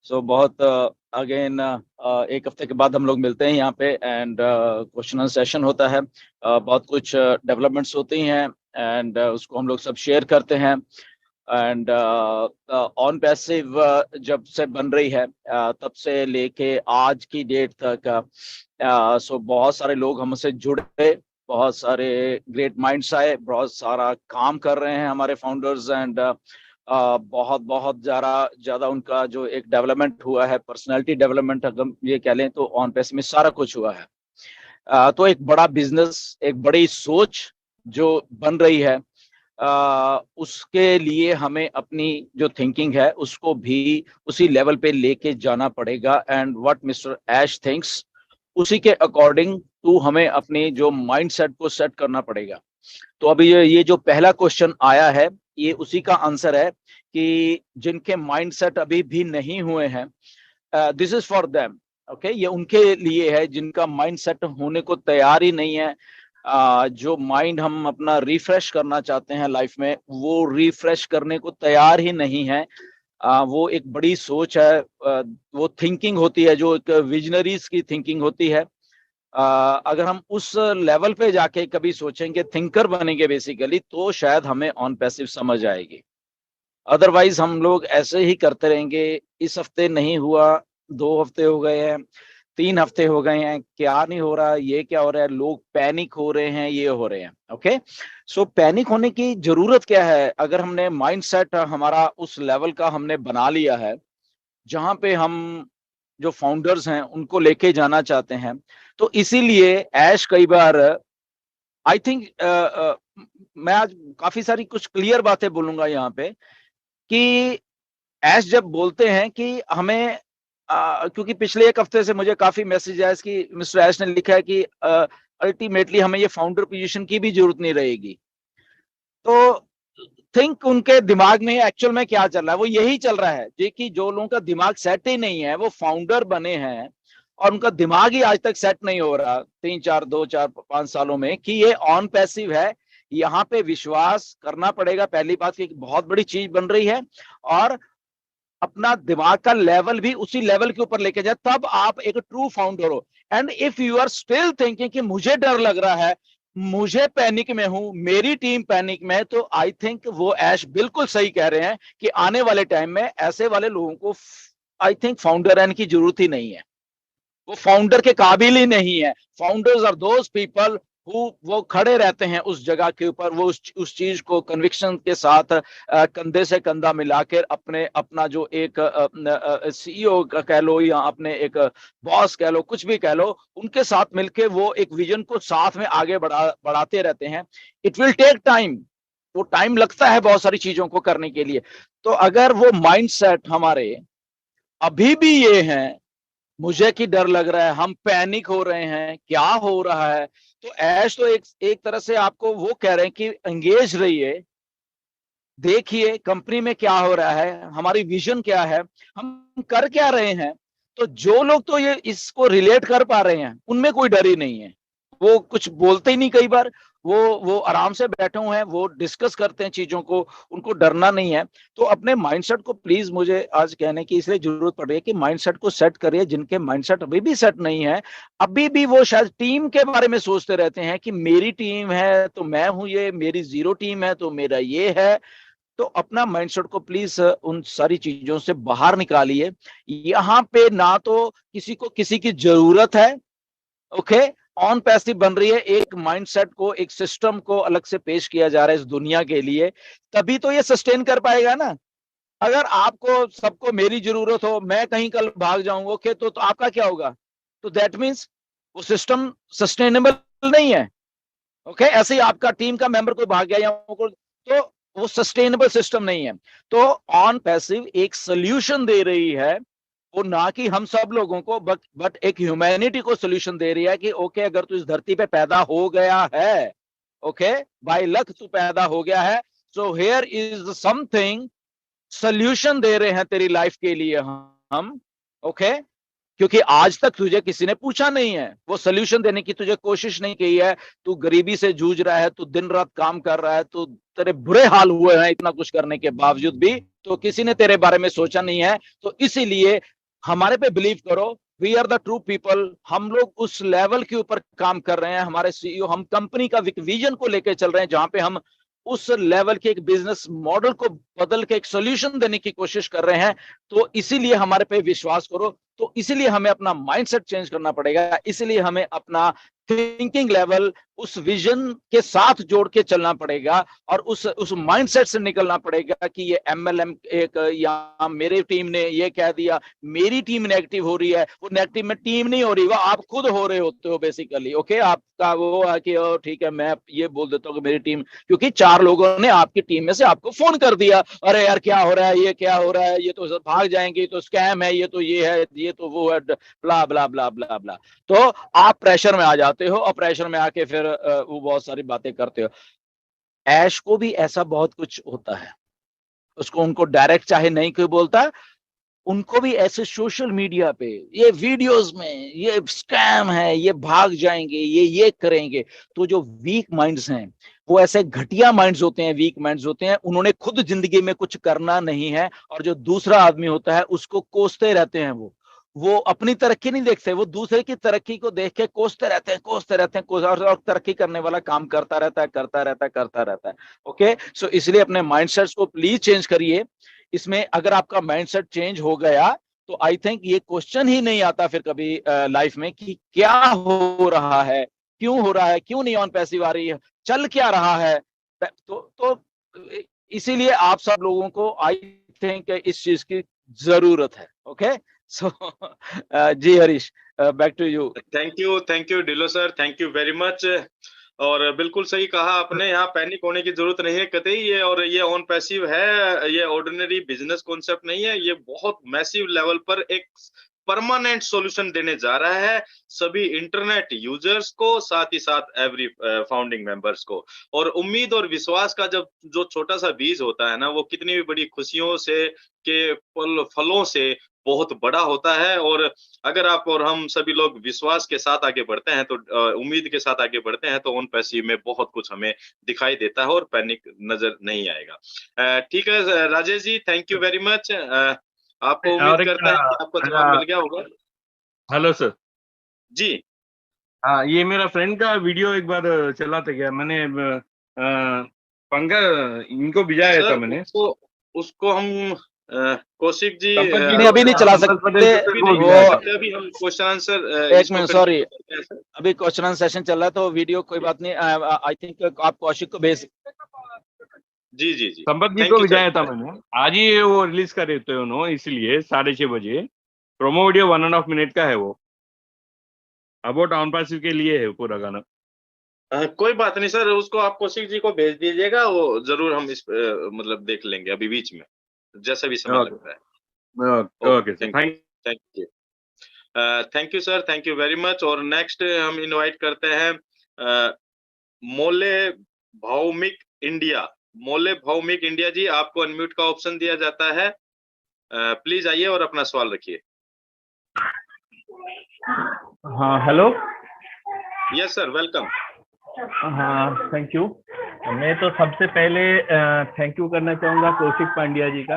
सो बहुत अगेन एक हफ्ते के बाद हम लोग मिलते हैं यहाँ पे एंड क्वेश्चन एंड सेशन होता है। बहुत कुछ डेवलपमेंट्स होती हैं एंड उसको हम लोग सब शेयर करते हैं। एंड ऑन पैसिव जब से बन रही है तब से लेके आज की डेट तक सो बहुत सारे लोग हमसे जुड़े, बहुत सारे ग्रेट माइंड्स आए, बहुत सारा काम कर रहे हैं हमारे फाउंडर्स एंड बहुत बहुत ज्यादा ज्यादा उनका जो एक डेवलपमेंट हुआ है, पर्सनालिटी डेवलपमेंट अगर ये कह लें तो ऑन पैस में सारा कुछ हुआ है। तो एक बड़ा बिजनेस, एक बड़ी सोच जो बन रही है, उसके लिए हमें अपनी जो थिंकिंग है उसको भी उसी लेवल पे लेके जाना पड़ेगा and what mister Ash thinks उसी के अकॉर्डिंग टू हमें अपने जो माइंड सेट को सेट करना पड़ेगा। तो अभी ये जो पहला क्वेश्चन आया है ये उसी का आंसर है कि जिनके माइंड सेट अभी भी नहीं हुए हैं, this is for them. Okay, ये उनके लिए है जिनका माइंड सेट होने को तैयार ही नहीं है। जो माइंड हम अपना रिफ्रेश करना चाहते हैं लाइफ में वो रिफ्रेश करने को तैयार ही नहीं है। वो एक बड़ी सोच है, वो थिंकिंग होती है जो एक विजनरीज की थिंकिंग होती है। अगर हम उस लेवल पे जाके कभी सोचेंगे, थिंकर बनेंगे बेसिकली, तो शायद हमें ऑन पैसिव समझ आएगी। अदरवाइज हम लोग ऐसे ही करते रहेंगे। इस हफ्ते नहीं हुआ, 2 हफ्ते हो गए हैं, 3 हफ्ते हो गए हैं, क्या नहीं हो रहा, ये क्या हो रहा है, लोग पैनिक हो रहे हैं, ये हो रहे हैं। ओके, सो पैनिक होने की जरूरत क्या है? अगर हमने माइंड सेट हमारा उस लेवल का हमने बना लिया है जहां पे हम जो फाउंडर्स हैं उनको लेके जाना चाहते हैं, तो इसीलिए ऐश कई बार आई थिंक मैं आज काफी सारी कुछ क्लियर बातें बोलूंगा यहाँ पे कि ऐश जब बोलते हैं कि हमें क्योंकि पिछले एक हफ्ते से मुझे काफी मैसेज आया कि मिस्टर ऐश ने लिखा है कि अल्टीमेटली हमें ये फाउंडर पोजीशन की भी जरूरत नहीं रहेगी। तो थिंक उनके दिमाग में एक्चुअल में क्या चल रहा है, वो यही चल रहा है जी कि जो लोगों का दिमाग सेट ही नहीं है वो फाउंडर बने हैं और उनका दिमाग ही आज तक सेट नहीं हो रहा 3 4 2 4 5 सालों में कि ये ऑन पैसिव है। यहाँ पे विश्वास करना पड़ेगा पहली बात कि बहुत बड़ी चीज बन रही है, और अपना दिमाग का लेवल भी उसी लेवल के ऊपर लेके जाए, तब आप एक ट्रू फाउंडर हो। And if you are still thinking कि मुझे डर लग रहा है, मुझे पैनिक में हूं, मेरी टीम पैनिक में है, तो आई थिंक वो ऐश बिल्कुल सही कह रहे हैं कि आने वाले टाइम में ऐसे वाले लोगों को आई थिंक फाउंडर रहने की जरूरत ही नहीं है। वो फाउंडर के काबिल ही नहीं है। फाउंडर्स आर दोज पीपल वो खड़े रहते हैं उस जगह के ऊपर, वो उस चीज को कन्विक्शन के साथ कंधे से कंधा मिलाकर अपने अपना जो एक सीईओ कह लो या अपने एक बॉस कह लो, कुछ भी कह लो, उनके साथ मिलके वो एक विजन को साथ में आगे बढ़ाते रहते हैं। इट विल टेक टाइम, वो टाइम लगता है बहुत सारी चीजों को करने के लिए। तो अगर वो माइंड सेट हमारे अभी भी ये हैं, मुझे की डर लग रहा है, हम पैनिक हो रहे हैं, क्या हो रहा है, तो ऐश तो एक एक तरह से आपको वो कह रहे हैं कि एंगेज रहिए, देखिए कंपनी में क्या हो रहा है, हमारी विजन क्या है, हम कर क्या रहे हैं। तो जो लोग तो ये इसको रिलेट कर पा रहे हैं उनमें कोई डर ही नहीं है, वो कुछ बोलते ही नहीं कई बार, वो आराम से बैठे हुए हैं, वो डिस्कस करते हैं चीजों को, उनको डरना नहीं है। तो अपने माइंडसेट को प्लीज, मुझे आज कहने की इसलिए जरूरत पड़ रही है कि माइंडसेट को सेट करिए। जिनके माइंडसेट अभी भी सेट नहीं है, अभी भी वो शायद टीम के बारे में सोचते रहते हैं कि मेरी टीम है तो मैं हूं, ये मेरी जीरो टीम है तो मेरा ये है। तो अपना माइंडसेट को प्लीज उन सारी चीजों से बाहर निकालिए। यहाँ पे ना तो किसी को किसी की जरूरत है। ओके, ऑन पैसिव बन रही है, एक माइंडसेट को, एक सिस्टम को अलग से पेश किया जा रहा है इस दुनिया के लिए, तभी तो ये सस्टेन कर पाएगा ना। अगर आपको सबको मेरी जरूरत हो, मैं कहीं कल भाग जाऊंगा, ओके, तो आपका क्या होगा? तो दैट मीन्स वो सिस्टम सस्टेनेबल नहीं है। ओके, ऐसे ही आपका टीम का मेंबर कोई भाग गया या तो वो सस्टेनेबल सिस्टम नहीं है। तो ऑन पैसिव एक सोल्यूशन दे रही है, वो ना कि हम सब लोगों को, बट एक ह्यूमैनिटी को सोल्यूशन दे रही है कि ओके, अगर तू इस धरती पे पैदा हो गया है, ओके, बाय लक तू पैदा हो गया है, so here is something, solution दे रहे हैं तेरी लाइफ के लिए हम। ओके, क्योंकि आज तक तुझे किसी ने पूछा नहीं है, वो सोल्यूशन देने की तुझे कोशिश नहीं की है। तू गरीबी से जूझ रहा है, तू दिन रात काम कर रहा है, तू तेरे बुरे हाल हुए हैं इतना कुछ करने के बावजूद भी, तो किसी ने तेरे बारे में सोचा नहीं है। तो इसीलिए हमारे पे बिलीव करो, we are the true people. हम लोग उस लेवल के ऊपर काम कर रहे हैं, हमारे सीईओ, हम कंपनी का विजन को लेकर चल रहे हैं, जहां पे हम उस लेवल के एक बिजनेस मॉडल को बदल के एक सोल्यूशन देने की कोशिश कर रहे हैं। तो इसीलिए हमारे पे विश्वास करो। तो इसीलिए हमें अपना माइंडसेट चेंज करना पड़ेगा, इसीलिए हमें अपना थिंकिंग लेवल उस विजन के साथ जोड़ के चलना पड़ेगा, और उस माइंडसेट से निकलना पड़ेगा कि ये एमएलएम एक, या मेरी टीम ने ये कह दिया, मेरी टीम नेगेटिव हो रही है। वो नेगेटिव में टीम नहीं हो रही, वो आप खुद हो रहे होते हो बेसिकली। ओके, आपका वो है कि ठीक है मैं ये बोल देता हूँ कि मेरी टीम, क्योंकि 4 लोगों ने आपकी टीम में से आपको फोन कर दिया, अरे यार क्या हो रहा है, ये क्या हो रहा है, ये तो भाग जाएंगे, तो स्कैम है, ये तो ये है, ये तो वो है, ब्ला ब्ला ब्ला ब्ला ब्ला। तो आप प्रेशर में आ जाते हो, और प्रेशर में आके फिर वो बहुत सारी बातें करते हो। ऐश को भी ऐसा बहुत कुछ होता है, उसको उनको डायरेक्ट चाहे नहीं कोई बोलता, उनको भी ऐसे सोशल मीडिया पे ये वीडियोस में ये स्कैम है, ये भाग जाएंगे, ये करेंगे। तो जो वीक माइंड्स हैं, वो ऐसे घटिया माइंड्स होते हैं, वीक माइंड्स होते हैं, उन्होंने खुद जिंदगी में कुछ करना नहीं है, और जो दूसरा आदमी होता है उसको कोसते रहते हैं। वो अपनी तरक्की नहीं देखते, वो दूसरे की तरक्की को देख के कोसते रहते हैं, कोसते रहते हैं, और तरक्की करने वाला काम करता रहता है, करता रहता है, करता रहता है। ओके, सो इसलिए अपने माइंडसेट्स को प्लीज चेंज करिए। इसमें अगर आपका माइंडसेट चेंज हो गया, तो आई थिंक ये क्वेश्चन ही नहीं आता फिर कभी लाइफ में कि क्या हो रहा है, क्यों हो रहा है, क्यों नहीं ऑन पैसिव आ रही है, चल क्या रहा है। तो इसीलिए आप सब लोगों को आई थिंक इस चीज की जरूरत है। Okay, so ji Harish, back to you. Thank you डिलो sir, thank you very much. और बिल्कुल सही कहा आपने, यहाँ पैनिक होने की जरूरत नहीं है कतई। ये और ये ऑन पैसिव है, ये ऑर्डिनरी बिजनेस कॉन्सेप्ट नहीं है, ये बहुत मैसिव लेवल पर एक परमानेंट सॉल्यूशन देने जा रहा है सभी इंटरनेट यूजर्स को, साथ ही साथ एवरी फाउंडिंग मेंबर्स को। और उम्मीद और विश्वास का जब जो छोटा सा बीज होता है ना, वो कितनी भी बड़ी खुशियों से के फलों से बहुत बड़ा होता है। और अगर आप और हम सभी लोग विश्वास के साथ आगे बढ़ते हैं, तो उम्मीद के साथ आगे बढ़ते हैं, तो ऑन पैसिव में बहुत कुछ हमें दिखाई देता है और पैनिक नजर नहीं आएगा। ठीक है Rajesh ji, thank you very much. आपको उम्मीद करता है कि आपको जवाब मिल गया होगा। हेलो सर जी, हाँ, ये मेरा फ्रेंड का वीडियो एक बार चलाते गया, मैंने पंगा इनको भिजाया था मैंने। उसको हम कौशिक जी अभी नहीं चला सकते, अभी हम क्वेश्चन आंसर, एक मिनट सॉरी, अभी क्वेश्चन आंसर सेशन चल रहा है, तो वीडियो कोई बात नहीं, आई थिंक आप कौशिक को भेज। जी जी जी, संपत जी को भिजाया था मैंने, आज ही वो रिलीज कर रहे थे उन्होंने, इसलिए 6:30 बजे प्रोमो वीडियो 1.5 मिनट का है, वो अबाउट ऑन पैसिव के लिए है पूरा गाना। कोई बात नहीं सर, उसको आप कौशिक जी को भेज दीजिएगा, वो जरूर हम इस मतलब देख लेंगे अभी बीच में, जैसा भी समय लगता है। Okay sir, thank you sir, thank you very much. और नेक्स्ट हम इनवाइट करते हैं मोले भौमिक इंडिया। मोले भौमिक इंडिया जी, आपको अनम्यूट का ऑप्शन दिया जाता है, प्लीज आइए और अपना सवाल रखिए। हाँ हेलो। Yes sir, welcome. हाँ थैंक यू। मैं तो सबसे पहले थैंक यू करना चाहूँगा कौशिक पांड्या जी का,